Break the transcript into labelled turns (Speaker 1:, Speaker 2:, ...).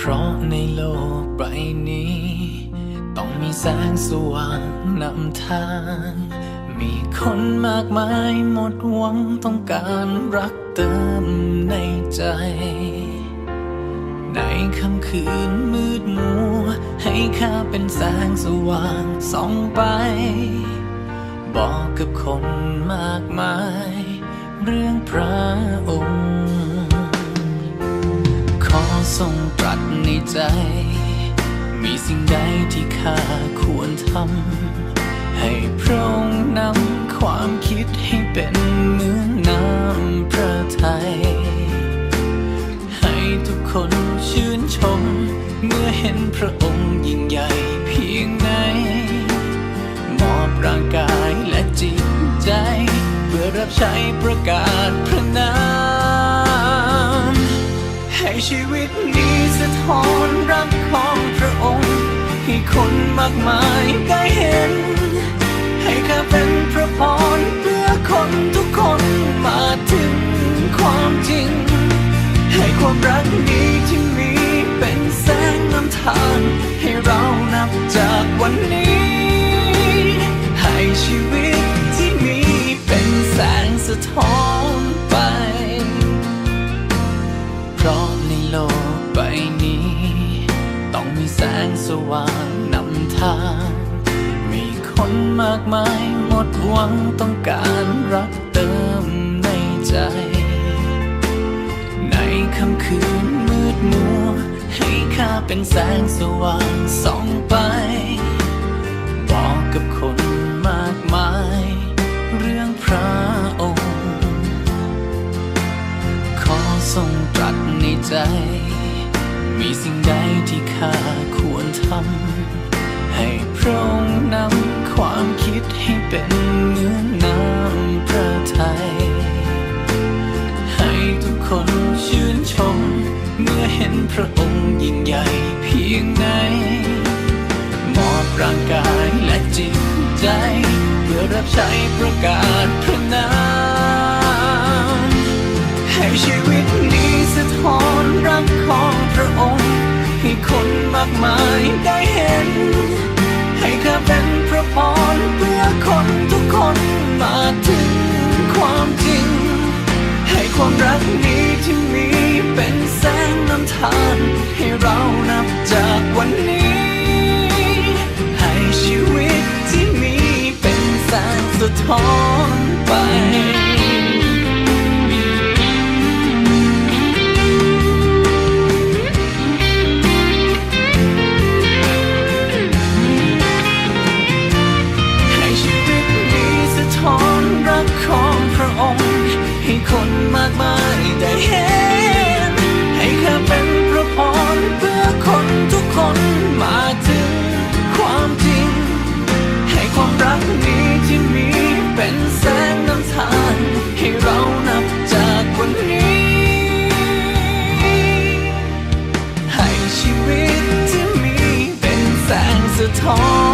Speaker 1: ราะในโลกใบนี้ต้องมีแสงสว่างนำทางมีคนมากมายหมดหวังต้องการรักเติมในใจในค่ำคืนมืดมัวให้ข้าเป็นแสงสว่างส่องไปบอกกับคนมากมายเรื่องพระองค์ขอทรงตรัสในใจมีสิ่งใดที่ข้าควรทำให้พระองค์นำความคิดให้เป็นเหมือนน้ำพระทัยให้ทุกคนชื่นชมเมื่อเห็นพระองค์ยิ่งใหญ่เพียงไหนมอบร่างกายและจิตใจเพื่อรับใช้ประกาศพระนามให้ชีวิตนี้สะท้อนรักของพระองค์ให้คนมากมายได้เห็นให้ข้าเป็นพระพรเพื่อคนทุกคนมาถึงความจริงให้ความรักนี้ที่มีเป็นแสงนำทางให้เรานับจากวันนี้ให้ชีวิตที่มีเป็นแสงสะท้อนไปเพราะในโลกใบนี้ต้องมีแสงสว่างนำทางมีคนมากมายหมดหวังต้องการรักเติมในใจในค่ำคืนมืดมัวให้ข้าเป็นแสงสว่างส่องไปบอกกับคนมากมายเรื่องพระองค์ขอทรงตรัสในใจมีสิ่งใดที่ข้าควรทำให้พระองค์นำความคิดให้เป็นเหมือนน้ำพระทัยให้ทุกคนชื่นชมเมื่อเห็นพระองค์ยิ่งใหญ่เพียงไหนมอบร่างกายและจิตใจเพื่อรับใช้ประกาศพระนามให้ชีวิตนี้สะท้อนรักของพระองค์ให้คนมากมายได้เห็นให้ข้าเป็นพระพรเพื่อคนทุกคนมาถึงความจริงให้ความรักนี้ที่มีเป็นแสงนำทางให้เรานับจากวันนี้ให้ชีวิตที่มีเป็นแสงสะท้อนไปของพระองค์ให้คนมากมายได้เห็นให้ข้าเป็นพระพรเพื่อคนทุกคนมาถึงความจริงให้ความรักนี้ที่มีเป็นแสงนำทางให้เรานับจากวันนี้ให้ชีวิตที่มีเป็นแสงสะท้อน